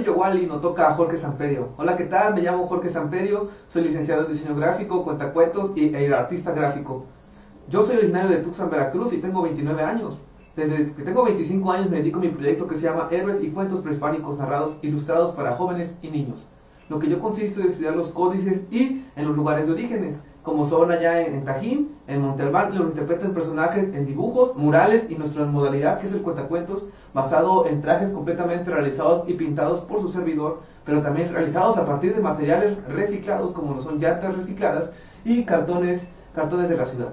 Yowali, nos toca a Jorge Samperio. Hola, ¿qué tal? Me llamo Jorge Samperio, soy licenciado en diseño gráfico, cuentacuentos e artista gráfico. Yo soy originario de Tuxpan, Veracruz y tengo 29 años. Desde que tengo 25 años me dedico a mi proyecto que se llama Héroes y Cuentos Prehispánicos Narrados Ilustrados para Jóvenes y Niños. Lo que yo consisto es estudiar los códices y en los lugares de orígenes, como son allá en Tajín, en Monte Albán, y los interpretan personajes en dibujos, murales y nuestra modalidad que es el cuentacuentos, basado en trajes completamente realizados y pintados por su servidor, pero también realizados a partir de materiales reciclados como lo son llantas recicladas y cartones de la ciudad.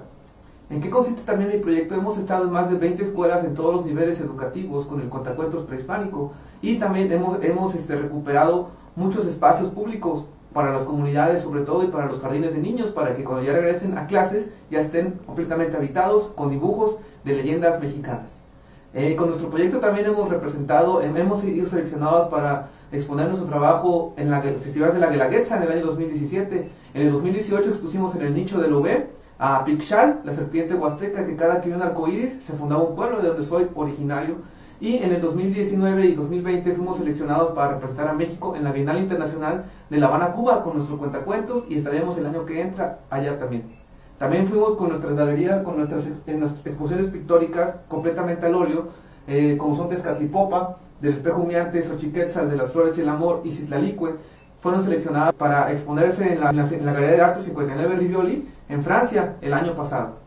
¿En qué consiste también mi proyecto? Hemos estado en más de 20 escuelas en todos los niveles educativos con el cuentacuentos prehispánico y también hemos recuperado muchos espacios públicos para las comunidades sobre todo y para los jardines de niños para que cuando ya regresen a clases ya estén completamente habitados con dibujos de leyendas mexicanas. Con nuestro proyecto también hemos sido seleccionados para exponer nuestro trabajo en el Festival de la Guelaguetza en el año 2017. En el 2018 expusimos en el nicho del UB a Pixal, la serpiente huasteca que cada que vio un arcoíris se fundaba un pueblo de donde soy originario. Y en el 2019 y 2020 fuimos seleccionados para representar a México en la Bienal Internacional de La Habana, Cuba, con nuestro cuentacuentos y estaremos el año que entra allá también. También fuimos con nuestras galerías, con nuestras exposiciones pictóricas completamente al óleo, como son Tezcatlipoca, del espejo humeante, Xochiquetzal, de las flores y el amor, y Citlalicue. Fueron seleccionadas para exponerse en la Galería de Arte 59 Rivioli en Francia el año pasado.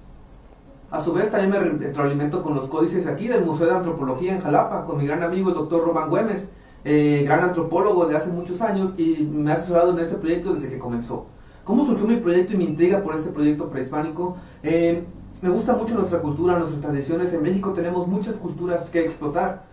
A su vez también me retroalimento con los códices aquí del Museo de Antropología en Jalapa, con mi gran amigo el doctor Román Güemes, gran antropólogo de hace muchos años y me ha asesorado en este proyecto desde que comenzó. ¿Cómo surgió mi proyecto y mi intriga por este proyecto prehispánico? Me gusta mucho nuestra cultura, nuestras tradiciones. En México tenemos muchas culturas que explotar.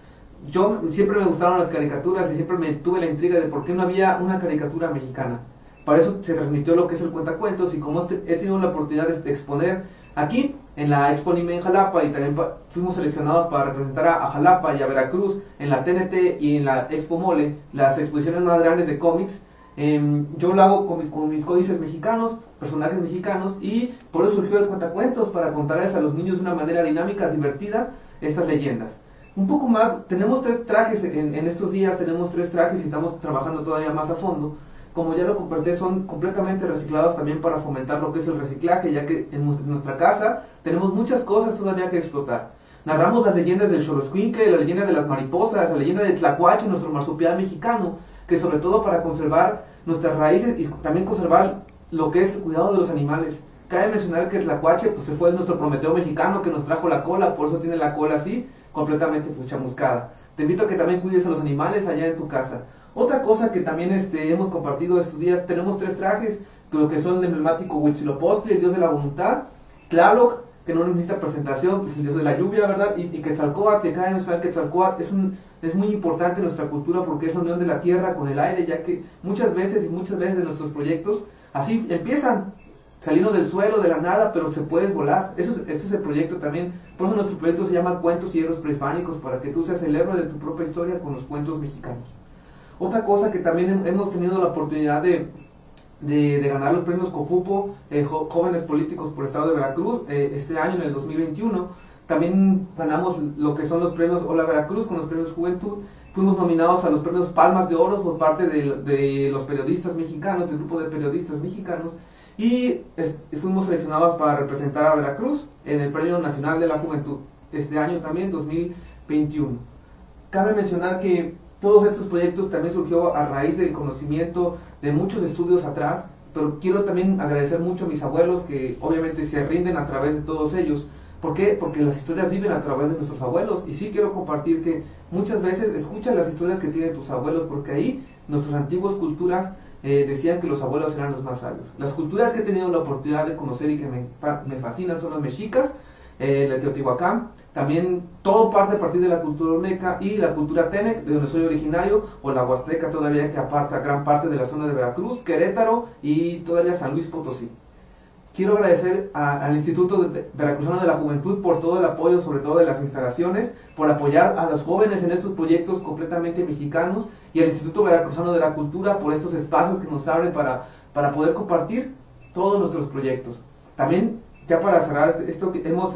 Yo siempre me gustaron las caricaturas y siempre me tuve la intriga de por qué no había una caricatura mexicana. Para eso se transmitió lo que es el cuentacuentos y como he tenido la oportunidad de exponer aquí en la Expo Anime en Jalapa y también fuimos seleccionados para representar a Jalapa y a Veracruz en la TNT y en la Expo Mole, las exposiciones más grandes de cómics. Yo lo hago con mis códices mexicanos, personajes mexicanos, y por eso surgió el cuentacuentos, para contarles a los niños de una manera dinámica, divertida, estas leyendas. Un poco más, tenemos 3 trajes en estos días, tenemos 3 trajes y estamos trabajando todavía más a fondo. Como ya lo compartí, son completamente reciclados también para fomentar lo que es el reciclaje, ya que en nuestra casa tenemos muchas cosas todavía que explotar. Narramos las leyendas del Xoloscuincle, la leyenda de las mariposas, la leyenda de Tlacuache, nuestro marsupial mexicano, que sobre todo para conservar nuestras raíces y también conservar lo que es el cuidado de los animales. Cabe mencionar que Tlacuache pues, se fue nuestro Prometeo mexicano que nos trajo la cola, por eso tiene la cola así, completamente chamuscada. Te invito a que también cuides a los animales allá en tu casa. Otra cosa que también hemos compartido estos días, tenemos 3 trajes, lo que son el emblemático Huitzilopochtli, el dios de la voluntad, Tlaloc, que no necesita presentación, pues el dios de la lluvia, ¿verdad? Y Quetzalcóatl, que cabe mencionar que Quetzalcóatl es muy importante en nuestra cultura porque es la unión de la tierra con el aire, ya que muchas veces de nuestros proyectos así empiezan, saliendo del suelo, de la nada, pero se puedes volar. Eso es el proyecto también. Por eso nuestro proyecto se llama Cuentos y Héroes Prehispánicos, para que tú seas el héroe de tu propia historia con los cuentos mexicanos. Otra cosa que también hemos tenido la oportunidad de ganar los premios COFUPO, Jóvenes Políticos por Estado de Veracruz, este año en el 2021. También ganamos lo que son los premios Hola Veracruz con los premios Juventud. Fuimos nominados a los premios Palmas de Oro por parte de los periodistas mexicanos, del grupo de periodistas mexicanos. Y fuimos seleccionados para representar a Veracruz en el Premio Nacional de la Juventud, este año también, 2021. Cabe mencionar que todos estos proyectos también surgió a raíz del conocimiento de muchos estudios atrás, pero quiero también agradecer mucho a mis abuelos que obviamente se rinden a través de todos ellos. ¿Por qué? Porque las historias viven a través de nuestros abuelos, y sí quiero compartir que muchas veces escucha las historias que tienen tus abuelos, porque ahí nuestras antiguas culturas decían que los abuelos eran los más sabios. Las culturas que he tenido la oportunidad de conocer y que me fascinan son los mexicas, el Teotihuacán, también todo parte a partir de la cultura olmeca y la cultura Tenec, de donde soy originario, o la Huasteca todavía, que aparta gran parte de la zona de Veracruz, Querétaro y todavía San Luis Potosí. Quiero agradecer al Instituto Veracruzano de la Juventud por todo el apoyo, sobre todo de las instalaciones, por apoyar a los jóvenes en estos proyectos completamente mexicanos, y al Instituto Veracruzano de la Cultura por estos espacios que nos abren para poder compartir todos nuestros proyectos. También, ya para cerrar esto, hemos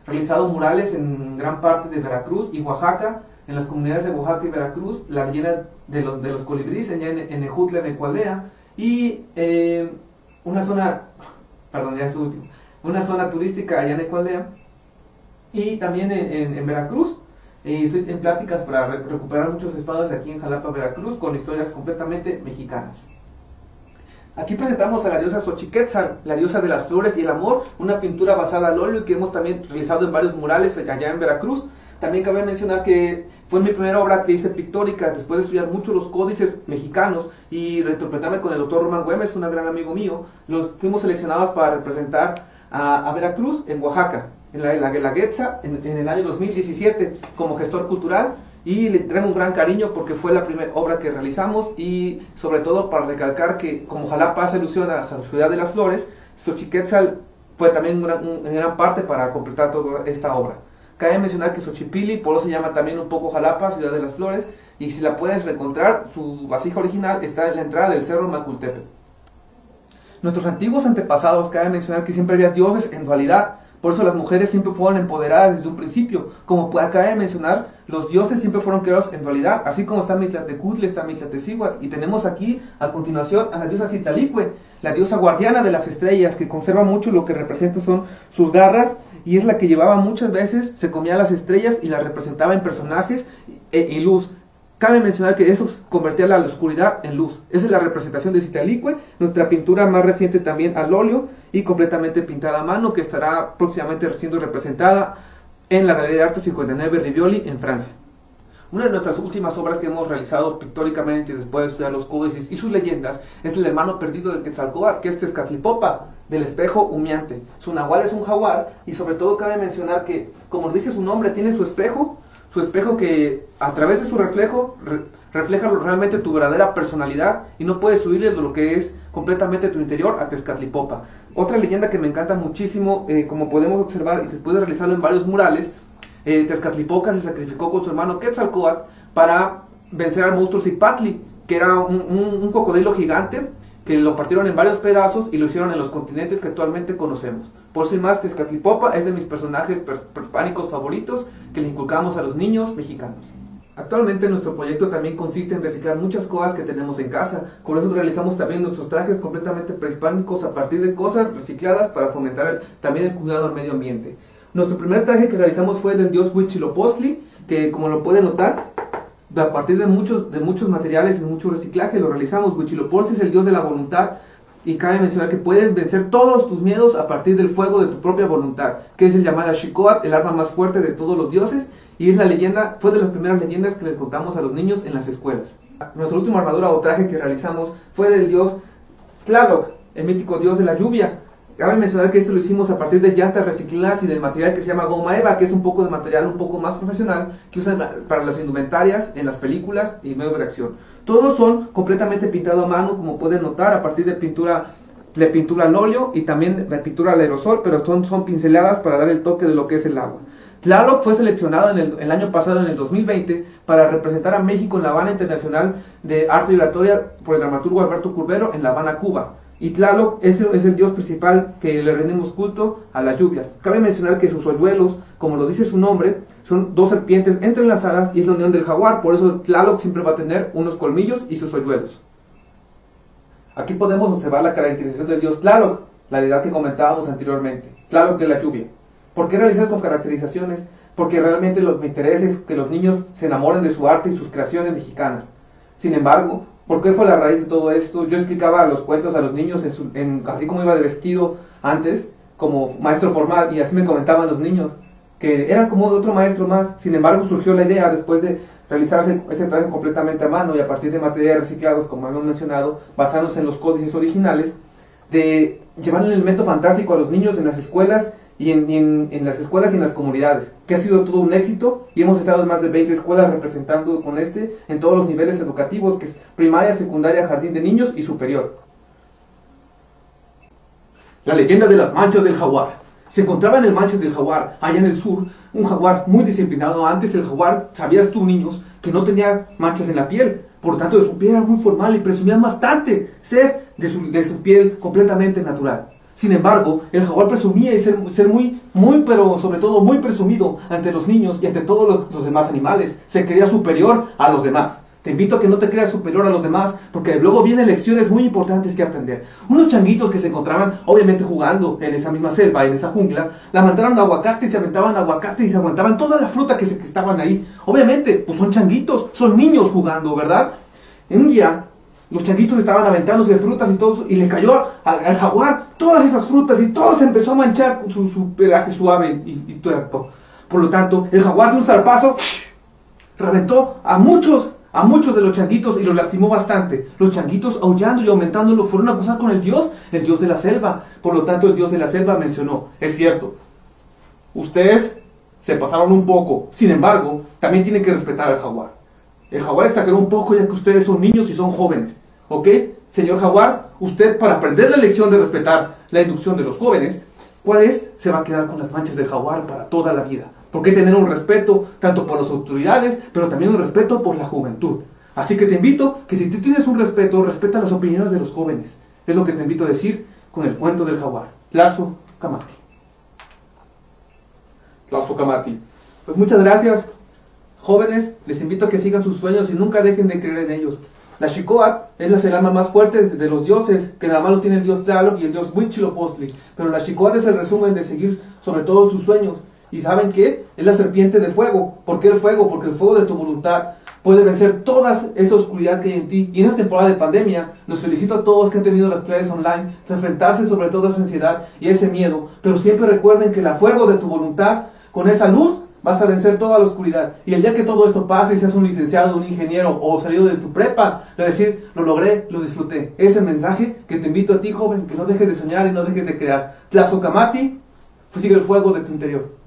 realizado murales en gran parte de Veracruz y Oaxaca, en las comunidades de Oaxaca y Veracruz, la leyenda de los colibríes, allá en Ejutla, en Ecualdea, y una zona, perdón, ya es lo último, una zona turística allá en Ecualdea, y también en Veracruz. Estoy en pláticas para recuperar muchos espacios aquí en Jalapa, Veracruz, con historias completamente mexicanas. Aquí presentamos a la diosa Xochiquetzal, la diosa de las flores y el amor, una pintura basada al óleo que hemos también realizado en varios murales allá en Veracruz. También cabe mencionar que fue mi primera obra que hice pictórica, después de estudiar mucho los códices mexicanos y reinterpretarme con el doctor Román Güemes, un gran amigo mío. Fuimos seleccionados para representar a Veracruz en Oaxaca, en la Guelaguetza, en el año 2017, como gestor cultural. Y le traigo un gran cariño porque fue la primera obra que realizamos, y sobre todo para recalcar que como Jalapa hace alusión a la ciudad de las flores, Xochiquetzal fue también en gran parte para completar toda esta obra. Cabe mencionar que Xochipilli, por eso se llama también un poco Jalapa, ciudad de las flores, y si la puedes reencontrar, su vasija original está en la entrada del cerro Macultepec. Nuestros antiguos antepasados, cabe mencionar que siempre había dioses en dualidad. Por eso las mujeres siempre fueron empoderadas desde un principio. Como acaba de mencionar, los dioses siempre fueron creados en dualidad, así como está Mictlantecuhtli, está Mictlantecíhuatl, y tenemos aquí a continuación a la diosa Citlalicue, la diosa guardiana de las estrellas, que conserva mucho lo que representa son sus garras, y es la que llevaba muchas veces, se comía las estrellas y las representaba en personajes y luz. Cabe mencionar que eso convertía la oscuridad en luz. Esa es la representación de Citlalicue, nuestra pintura más reciente también al óleo y completamente pintada a mano, que estará próximamente siendo representada en la Galería de Arte 59 Rivioli en Francia. Una de nuestras últimas obras que hemos realizado pictóricamente después de estudiar los códices y sus leyendas es el hermano perdido del Quetzalcóatl, que es Tezcatlipoca, del espejo humeante. Su nahual es un jaguar, y sobre todo cabe mencionar que, como dice su nombre, tiene su espejo que a través de su reflejo refleja realmente tu verdadera personalidad, y no puedes huirle de lo que es completamente tu interior a Tezcatlipoca. Otra leyenda que me encanta muchísimo, como podemos observar y después de realizarlo en varios murales, Tezcatlipoca se sacrificó con su hermano Quetzalcóatl para vencer al monstruo Cipatli, que era un cocodrilo gigante que lo partieron en varios pedazos y lo hicieron en los continentes que actualmente conocemos. Por eso y más, Tezcatlipoca es de mis personajes prehispánicos favoritos que le inculcamos a los niños mexicanos. Actualmente nuestro proyecto también consiste en reciclar muchas cosas que tenemos en casa. Con eso realizamos también nuestros trajes completamente prehispánicos a partir de cosas recicladas para fomentar también el cuidado al medio ambiente. Nuestro primer traje que realizamos fue del dios Huitzilopochtli, que como lo pueden notar, a partir de muchos materiales y mucho reciclaje lo realizamos. Huitzilopochtli es el dios de la voluntad, y cabe mencionar que puedes vencer todos tus miedos a partir del fuego de tu propia voluntad, que es el llamado Xicoatl, el arma más fuerte de todos los dioses, y es la leyenda, fue de las primeras leyendas que les contamos a los niños en las escuelas. Nuestra última armadura o traje que realizamos fue del dios Tlaloc, el mítico dios de la lluvia. Cabe mencionar que esto lo hicimos a partir de llantas recicladas y del material que se llama goma eva, que es un poco de material un poco más profesional que usan para las indumentarias en las películas y medios de acción. Todos son completamente pintados a mano, como pueden notar, a partir de pintura al óleo y también de pintura al aerosol, pero son pinceladas para dar el toque de lo que es el agua. Tlaloc fue seleccionado el año pasado, en el 2020, para representar a México en la Habana Internacional de Arte y Oratoria por el dramaturgo Alberto Curbero en La Habana, Cuba. Y Tlaloc es el dios principal que le rendimos culto a las lluvias. Cabe mencionar que sus hoyuelos, como lo dice su nombre, son dos serpientes entrelazadas y es la unión del jaguar. Por eso Tlaloc siempre va a tener unos colmillos y sus hoyuelos. Aquí podemos observar la caracterización del dios Tlaloc, la deidad que comentábamos anteriormente, Tlaloc de la lluvia. ¿Por qué realizar con caracterizaciones? Porque realmente me interesa es que los niños se enamoren de su arte y sus creaciones mexicanas. Sin embargo, ¿por qué fue la raíz de todo esto? Yo explicaba los cuentos a los niños así como iba de vestido antes, como maestro formal, y así me comentaban los niños, que era como otro maestro más. Sin embargo, surgió la idea, después de realizarse este traje completamente a mano y a partir de materiales reciclados, como hemos mencionado, basándose en los códices originales, de llevar un elemento fantástico a los niños en las escuelas y en las escuelas y en las comunidades, que ha sido todo un éxito, y hemos estado en más de 20 escuelas representando con en todos los niveles educativos, que es primaria, secundaria, jardín de niños y superior. La leyenda de las manchas del jaguar. Se encontraba en el Manchas del Jaguar, allá en el sur, un jaguar muy disciplinado. Antes el jaguar, sabías tú, niños, que no tenía manchas en la piel, por tanto de su piel era muy formal y presumía bastante ser de su piel completamente natural. Sin embargo, el jaguar presumía y ser muy, pero sobre todo muy presumido ante los niños y ante todos los demás animales. Se creía superior a los demás. Te invito a que no te creas superior a los demás, porque luego vienen lecciones muy importantes que aprender. Unos changuitos que se encontraban, obviamente, jugando en esa misma selva, en esa jungla, lamentaron aguacate y se aventaban aguacate y se aguantaban toda la fruta que estaban ahí. Obviamente, pues son changuitos, son niños jugando, ¿verdad? En un día, los changuitos estaban aventándose frutas y todo, y le cayó al jaguar todas esas frutas y todo se empezó a manchar con su pelaje suave y tuerto. Por lo tanto, el jaguar de un zarpazo reventó a muchos de los changuitos y los lastimó bastante. Los changuitos, aullando y aumentándolo, fueron a acusar con el dios de la selva. Por lo tanto, el dios de la selva mencionó: es cierto, ustedes se pasaron un poco, sin embargo, también tienen que respetar al jaguar. El jaguar exageró un poco, ya que ustedes son niños y son jóvenes, ¿ok? Señor jaguar, usted, para aprender la lección de respetar la inducción de los jóvenes, ¿cuál es? Se va a quedar con las manchas del jaguar para toda la vida. Porque tener un respeto tanto por las autoridades, pero también un respeto por la juventud. Así que te invito que si tú tienes un respeto, respeta las opiniones de los jóvenes. Es lo que te invito a decir con el cuento del jaguar. Tlazo Camati. Tlazo Camati. Pues muchas gracias, jóvenes. Les invito a que sigan sus sueños y nunca dejen de creer en ellos. La Xicoatl es la celama más fuerte de los dioses, que nada más lo tiene el dios Tlaloc y el dios Huitzilopochtli. Pero la Xicoatl es el resumen de seguir sobre todos tus sueños. ¿Y saben qué? Es la serpiente de fuego. ¿Por qué el fuego? Porque el fuego de tu voluntad puede vencer toda esa oscuridad que hay en ti. Y en esta temporada de pandemia, los felicito a todos que han tenido las clases online, de enfrentarse sobre todo a esa ansiedad y ese miedo. Pero siempre recuerden que el fuego de tu voluntad, con esa luz, vas a vencer toda la oscuridad. Y el día que todo esto pase y seas un licenciado, un ingeniero o salido de tu prepa, le decir: lo logré, lo disfruté. Ese mensaje que te invito a ti, joven, que no dejes de soñar y no dejes de crear. Tlazo Camati, sigue el fuego de tu interior.